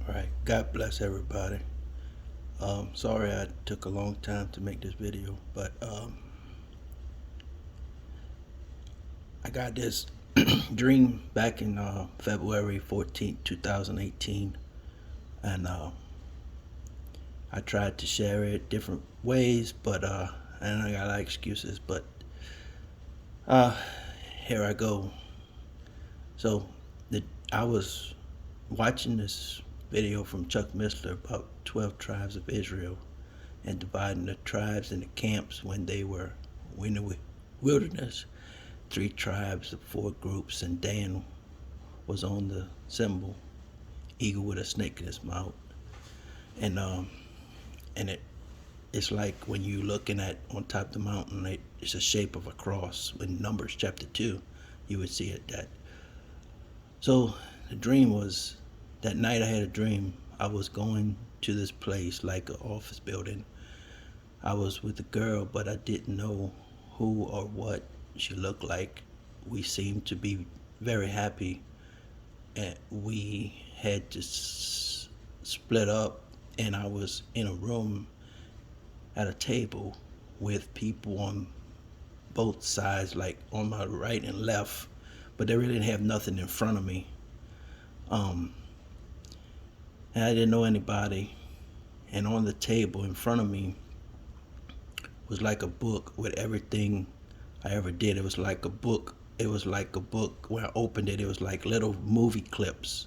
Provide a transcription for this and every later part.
All right, God bless everybody. Sorry I took a long time to make this video, but I got this dream back in February 14th, 2018, and I tried to share it different ways, but and I got a lot of excuses, but uh, here I go. So the, I was watching this video from Chuck Missler about 12 tribes of Israel and dividing the tribes into camps when they were in the wilderness. Three tribes of four groups, and Dan was on the symbol, eagle with a snake in his mouth. And it's like when you looking at on top of the mountain, it's a shape of a cross. In Numbers chapter 2, you would see it that. So the dream was, that night I had a dream. I was going to this place like an office building. I was with a girl, but I didn't know who or what she looked like. We seemed to be very happy, and we had to split up, and I was in a room at a table with people on both sides, like on my right and left, but they really didn't have nothing in front of me. And I didn't know anybody, and on the table in front of me was like a book with everything I ever did. It was like a book. It was like a book. When I opened it, it was like little movie clips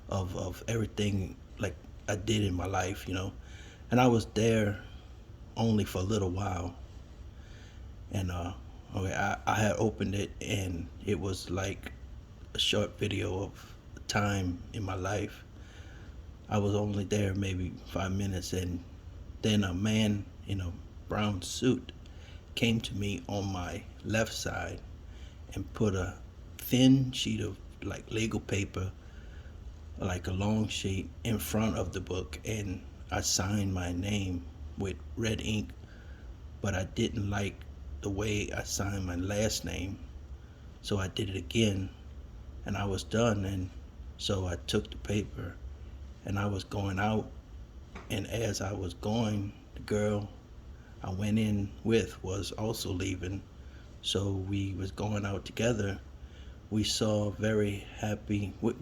of everything like I did in my life, And I was there only for a little while. And okay, I had opened it, and it was like a short video of time in my life. I was only there maybe 5 minutes, and then a man in a brown suit came to me on my left side and put a thin sheet of like legal paper, like a long sheet, in front of the book, and I signed my name with red ink, but I didn't like the way I signed my last name, so I did it again, and I was done. And so I took the paper and I was going out, and as I was going, the girl I went in with was also leaving, so we was going out together. We saw very happy. We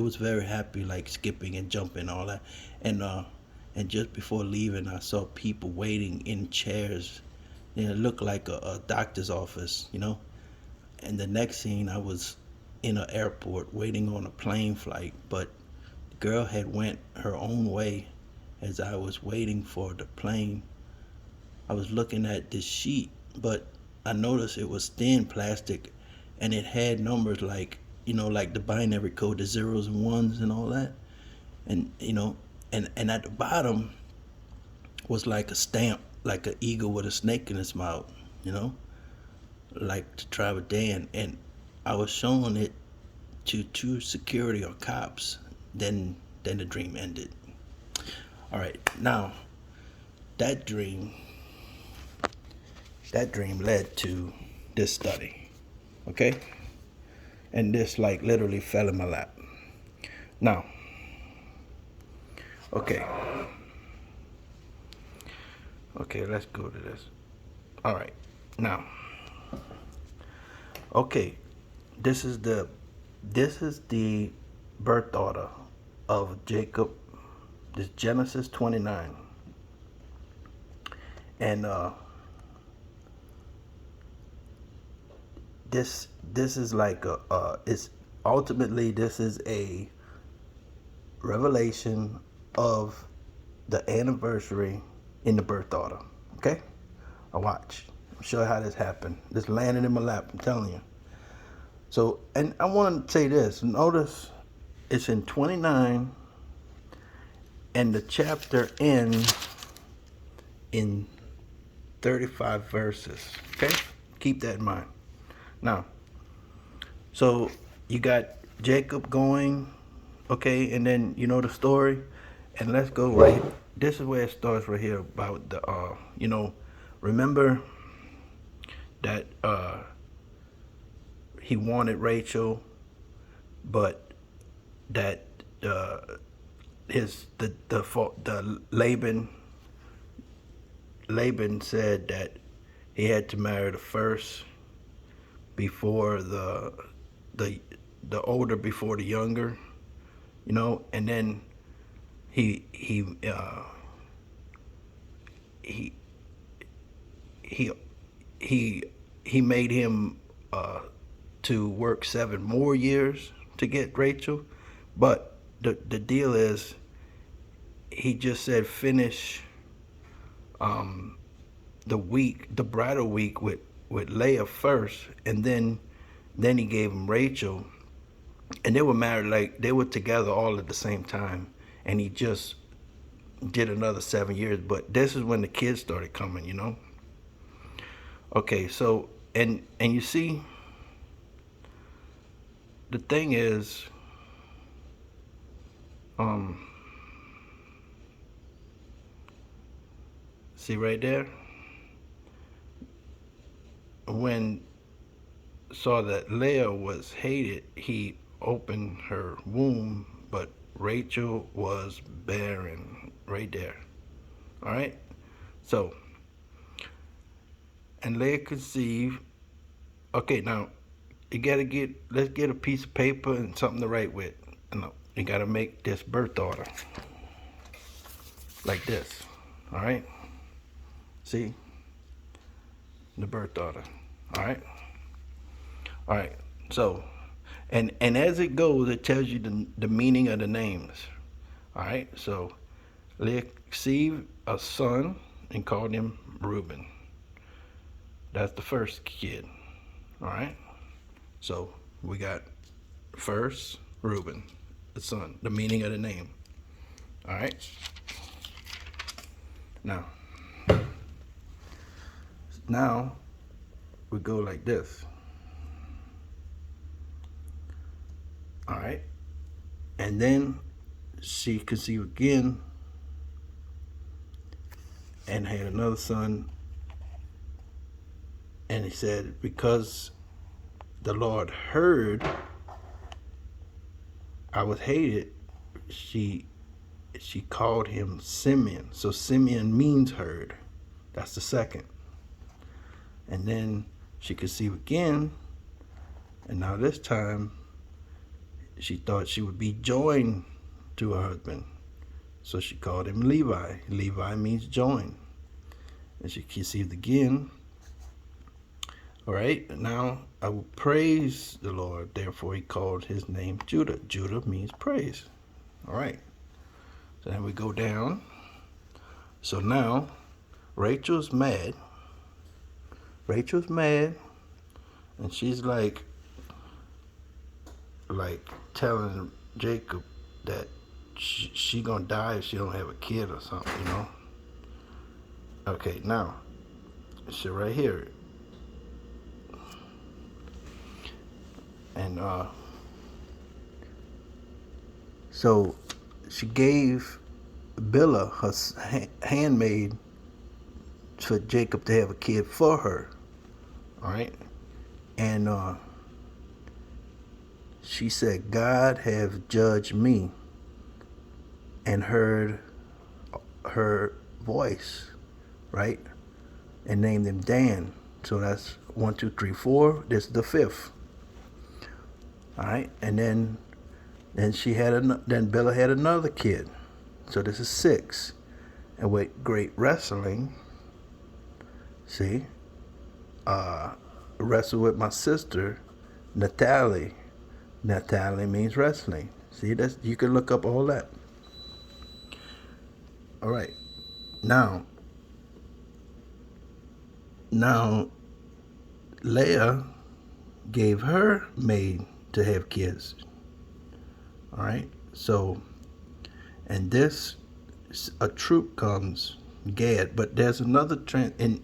was very happy, like skipping and jumping, all that, and just before leaving, I saw people waiting in chairs. It looked like a doctor's office. And the next scene, I was in an airport waiting on a plane flight, but the girl had went her own way. As I was waiting for the plane, I was looking at this sheet, but I noticed it was thin plastic, and it had numbers like the binary code, the zeros and ones and all that. And at the bottom was like a stamp, like an eagle with a snake in its mouth, you know, like the tribe of Dan. And I was showing it to two security or cops. Then the dream ended. All right, now that dream led to this study, okay? And this like literally fell in my lap. Now, okay, let's go to this. All right, now, okay, this is the birth order of Jacob. This Genesis 29, and this is like it's ultimately, this is a revelation of the anniversary in the birth order. Okay, I watch. I'll show you how this happened. This landed in my lap, I'm telling you. So, and I want to say this. Notice it's in 29, and the chapter ends in 35 verses. Okay, keep that in mind. Now, so you got Jacob going, okay, and then you know the story, and let's go right here. This is where it starts right here about the remember that he wanted Rachel, but that the Laban said that he had to marry the first before the the older before the younger, and then he he uh, he he he he made him to work 7 more years to get Rachel, but the deal is he just said finish the bridal week with Leah first, and then he gave him Rachel, and they were married, like they were together all at the same time, and he just did another 7 years. But this is when the kids started coming. Okay, so and you see, the thing is, see right there, when saw that Leah was hated, he opened her womb, but Rachel was barren. Right there. All right. So, and Leah conceived. Okay, now let's get a piece of paper and something to write with. You gotta make this birth order like this. All right. See the birth order. All right. All right. So, and as it goes, it tells you the meaning of the names. All right. So, Leah conceived a son and called him Reuben. That's the first kid. All right. So we got first Reuben, the son. The meaning of the name. All right. Now we go like this. All right. And then she conceived again and had another son. And he said, because the Lord heard I was hated, she called him Simeon. So Simeon means heard. That's the second. And then she conceived again, and now this time she thought she would be joined to her husband. So she called him Levi. Levi means join. And she conceived again. All right, now I will praise the Lord. Therefore he called his name Judah. Judah means praise. All right. So then we go down. So now Rachel's mad. Rachel's mad, and she's like telling Jacob that she gonna die if she don't have a kid or something. Okay, now she right here, and so she gave Bilhah, her handmaid, for Jacob to have a kid for her. All right, and she said, God have judged me and heard her voice, right? And named him Dan. So that's 1, 2, 3, 4. This is the fifth. All right, and then then Bilhah had another kid. So this is 6. And with great wrestling, see, wrestle with my sister, Natalie. Natalie means wrestling. See, you can look up all that. All right. Now, Leah gave her maid to have kids. All right. So, and a troop comes, Gad, but there's another trend in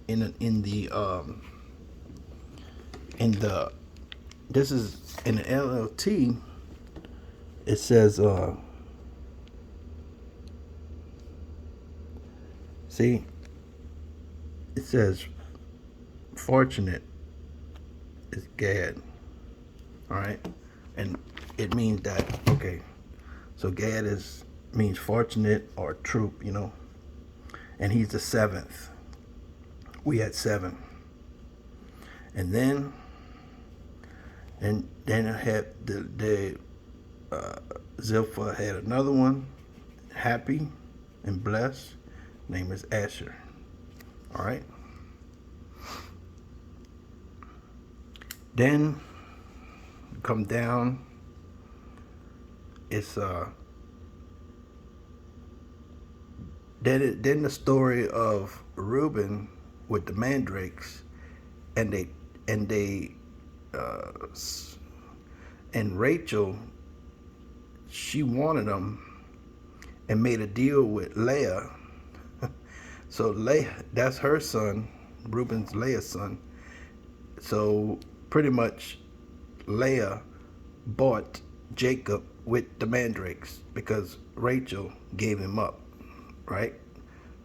the this is in the LLT. It says see, it says fortunate is Gad. All right, and it means that, okay, so Gad is means fortunate or troop, and he's the seventh. We had seven. And then I had the Zilpha had another one, happy and blessed. Name is Asher. All right. Then come down. It's then the story of Reuben with the mandrakes, and Rachel, she wanted them and made a deal with Leah. So Leah, that's her son, Reuben's Leah's son. So pretty much Leah bought Jacob with the mandrakes because Rachel gave him up, right?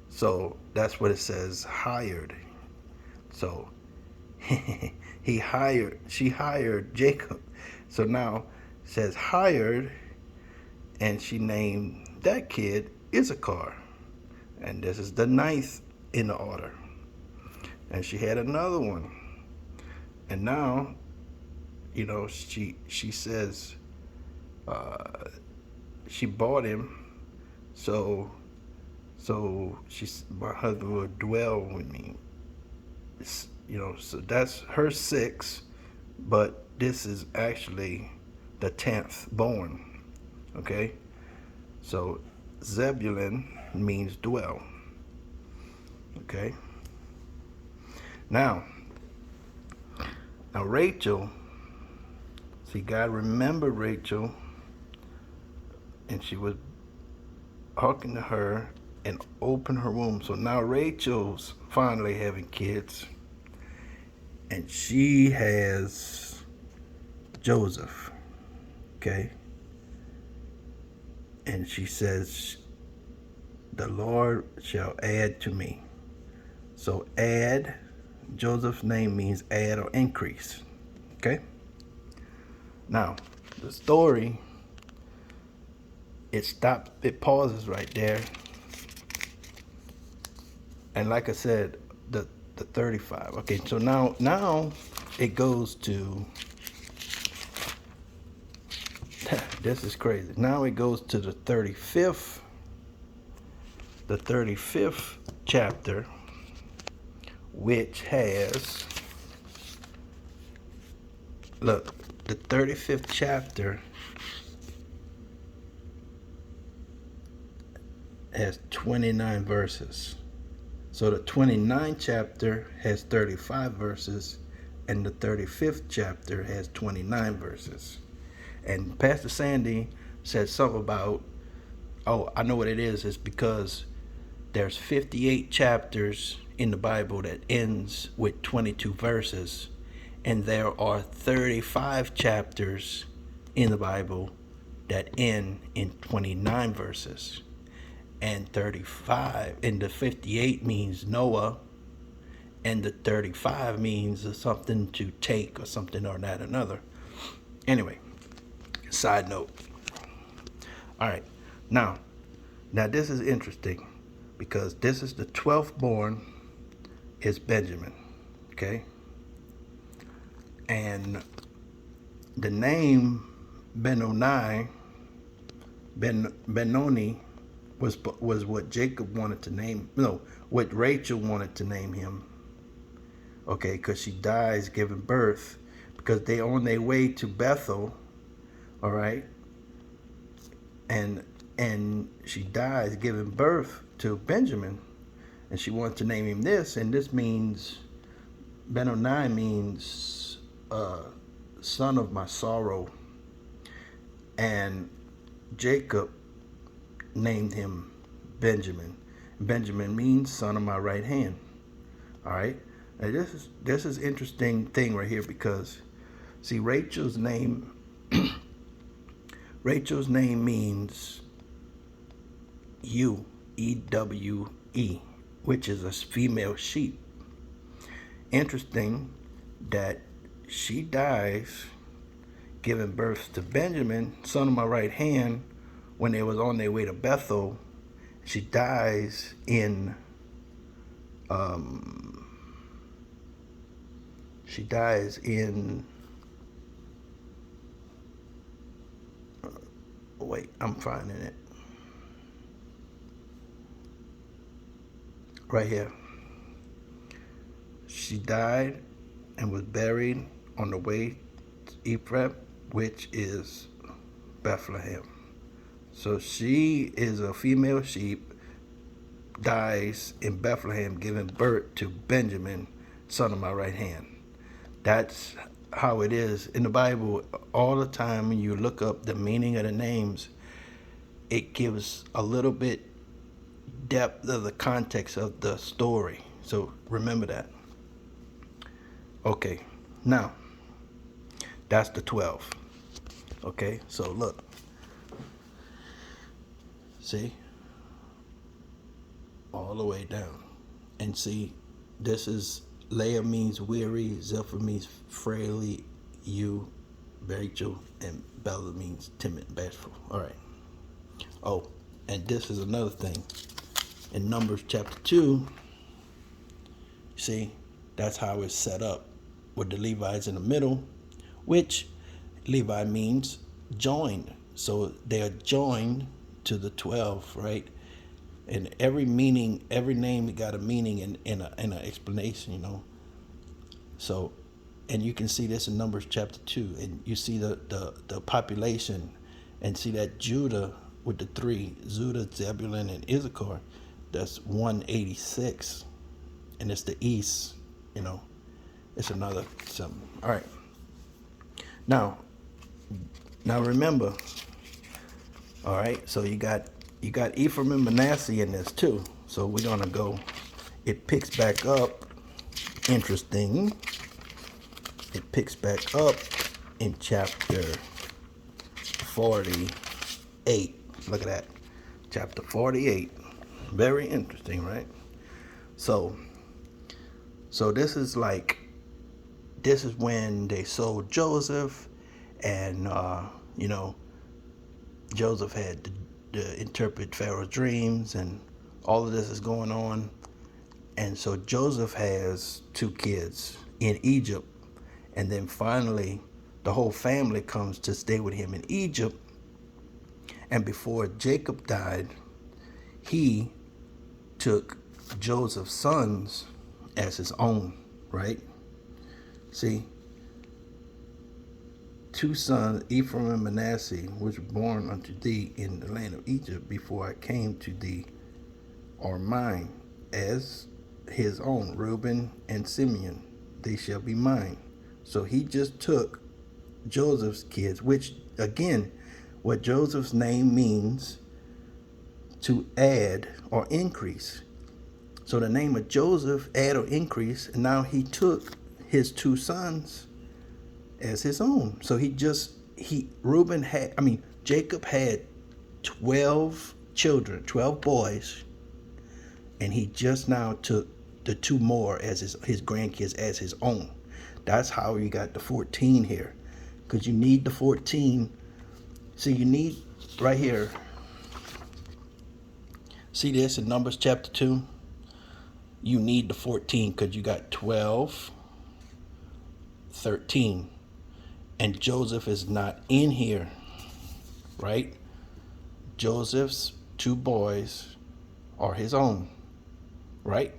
So that's what it says, hired. So she hired Jacob. So now it says hired, and she named that kid Issachar. And this is the ninth in the order. And she had another one. And now, she says she bought him, so my husband will dwell with me. So that's her six, but this is actually the 10th born. Okay, so Zebulun means dwell. Okay. Now Rachel, see, God remembered Rachel, and she was talking to her and opened her womb. So now Rachel's finally having kids, and she has Joseph. Okay. And she says, the Lord shall add to me. So add, Joseph's name means add or increase. Okay? Now, the story, it pauses right there. And like I said, the 35. Okay, so now it goes to, this is crazy. Now it goes to the 35th chapter, which has, look, the 35th chapter has 29 verses. So the 29th chapter has 35 verses, and the 35th chapter has 29 verses. And Pastor Sandy said something about, oh, I know what it is. It's because there's 58 chapters in the Bible that ends with 22 verses, and there are 35 chapters in the Bible that end in 29 verses. And 35, and the 58 means Noah, and the 35 means something to take or something or that another. Anyway, side note. All right, now this is interesting, because this is the 12th born is Benjamin, okay? And the name Benoni was what Jacob wanted to name, what Rachel wanted to name him, okay, because she dies giving birth, because they on their way to Bethel, all right, and she dies giving birth to Benjamin, and she wanted to name him this, and this means, Benoni means son of my sorrow, and Jacob named him Benjamin. Benjamin means son of my right hand. All right. Now this is interesting thing right here, because see, Rachel's name means EWE, which is a female sheep. Interesting that she dies giving birth to Benjamin, son of my right hand, when they was on their way to Bethel, she dies in she dies in wait, I'm finding it right here. She died and was buried on the way to Ephraim, which is Bethlehem. So she is a female sheep, dies in Bethlehem, giving birth to Benjamin, son of my right hand. That's how it is in the Bible. All the time when you look up the meaning of the names, it gives a little bit depth of the context of the story. So remember that. Okay, now that's the 12. Okay, so look. See? All the way down. And see, this is Leah means weary, Zephyr means frailly, you, Rachel, and Bella means timid, bashful. All right. Oh, and this is another thing. In Numbers chapter 2, see, that's how it's set up with the Levites in the middle, which Levi means joined. So they are joined to the 12, right? And every meaning, every name got a meaning in an explanation, you know. So, and you can see this in Numbers chapter 2, and you see the population, and see that Judah with the 3, Judah, Zebulun, and Issachar, that's 186, and it's the east, you know. It's another something. All right. Now remember. All right. So you got Ephraim and Manasseh in this too. So we're gonna go. It picks back up. Interesting. It picks back up in chapter 48. Look at that. Chapter 48. Very interesting, right? So this is when they sold Joseph, and you know, Joseph had to interpret Pharaoh's dreams, and all of this is going on. And so Joseph has 2 kids in Egypt, and then finally the whole family comes to stay with him in Egypt. And before Jacob died, he took Joseph's sons as his own, right? See, 2 sons, Ephraim and Manasseh, which were born unto thee in the land of Egypt before I came to thee, are mine as his own. Reuben and Simeon, they shall be mine. So he just took Joseph's kids, which again, what Joseph's name means, to add or increase. So the name of Joseph, add or increase, and now he took his 2 sons as his own. So Jacob had 12 children, 12 boys, and he just now took the 2 more as his grandkids as his own. That's how you got the 14 here, because you need the 14. See, you need right here. See this in Numbers chapter 2? You need the 14 because you got 12, 13, and Joseph is not in here, right? Joseph's 2 boys are his own, right?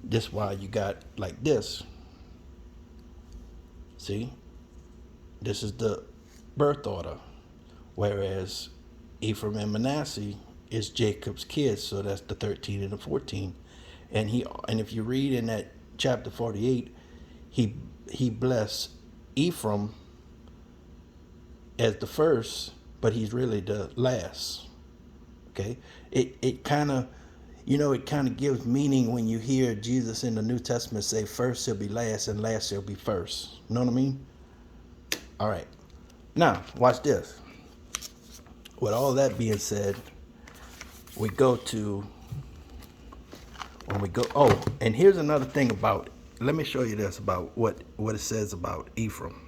This is why you got like this. See? This is the birth order. Whereas Ephraim and Manasseh is Jacob's kids, so that's the 13 and the 14. And if you read in that chapter 48, he blessed Ephraim as the first, but he's really the last. Okay? It kind of, it kind of gives meaning when you hear Jesus in the New Testament say, first shall be last and last shall be first. You know what I mean? All right. Now, watch this. With all that being said, we go to, and here's another thing about, let me show you this about what it says about Ephraim.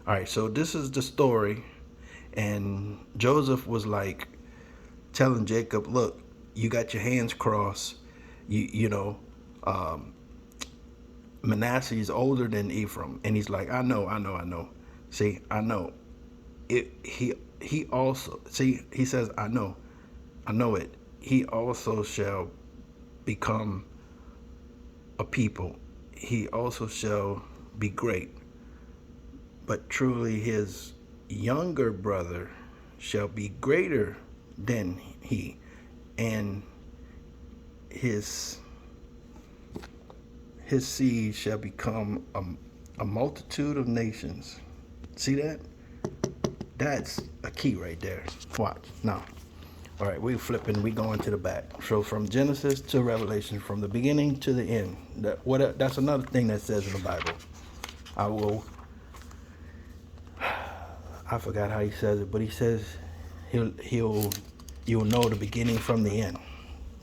All right, so this is the story, And Joseph was like telling Jacob, look, you got your hands crossed. You know, Manasseh is older than Ephraim. And he's like, I know. See, I know. He also, see, he says, I know it. He also shall become a people. He also shall be great. But truly his younger brother shall be greater than he, and his seed shall become a multitude of nations. See that? That's a key right there. Watch now. All right, we're flipping. We going to the back. So from Genesis to Revelation, from the beginning to the end. That's another thing that says in the Bible. I forgot how he says it, but he says you'll know the beginning from the end,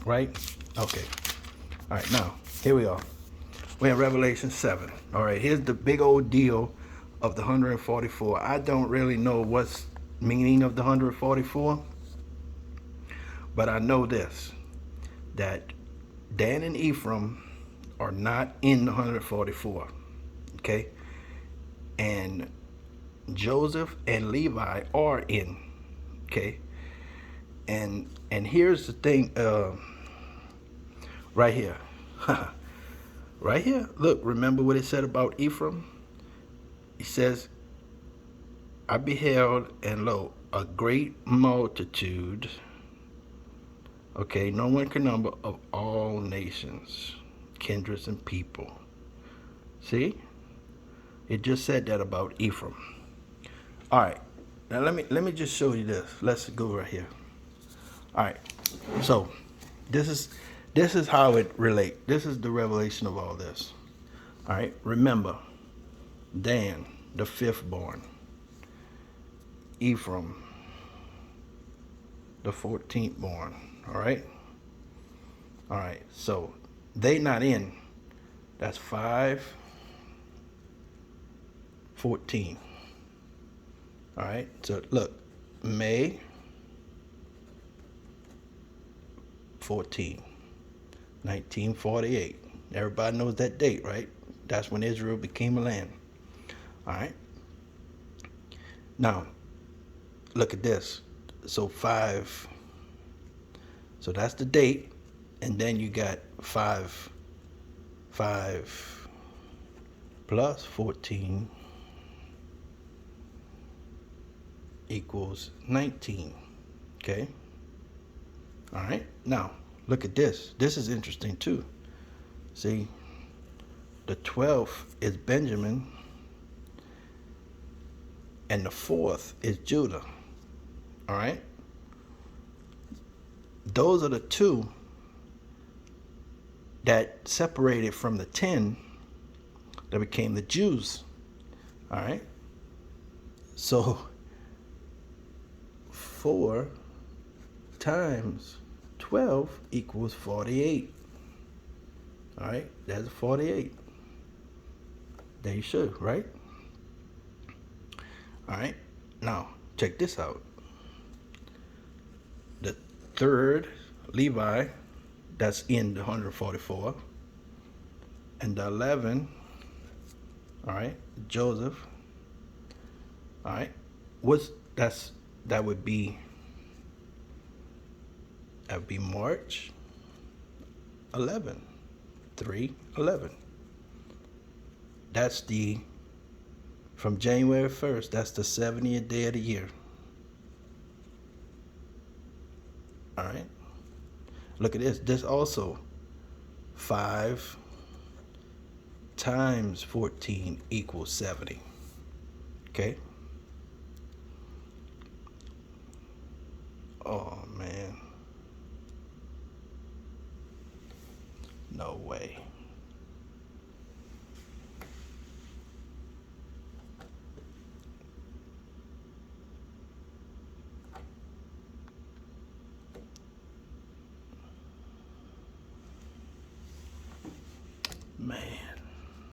right? Okay. All right, now here we are. We're in Revelation 7. All right, here's the big old deal of the 144. I don't really know what's meaning of the 144, but I know this, that Dan and Ephraim are not in the 144, okay? And Joseph and Levi are in, okay? And here's the thing, right here. Right here, look, remember what it said about Ephraim? He says, I beheld, and lo, a great multitude, okay, no one can number, of all nations, kindreds, and people. See? It just said that about Ephraim. All right, now let me just show you this. Let's go right here. All right, so this is how it relates. This is the revelation of all this. All right, remember, Dan, the fifth born, Ephraim, the 14th born. All right, so they not in. That's 5, 14. All right, so look, May 14, 1948. Everybody knows that date, right? That's when Israel became a land. All right. Now, look at this. So 5, so that's the date, and then you got 5 plus 14 equals 19, okay? All right, now look at this. This is interesting too. See, the 12th is Benjamin, and the 4th is Judah. All right, those are the two that separated from the 10 that became the Jews. All right, so 4 times 12 equals 48. All right, that's 48. There you should, right? All right, now check this out. The 3rd, Levi, that's in the 144, and the 11, all right, Joseph. All right, that would be March 11, 3/11. That's from January 1st, that's the 70th day of the year. All right, look at this. This also 5 times 14 equals 70. Okay. Oh man. No way.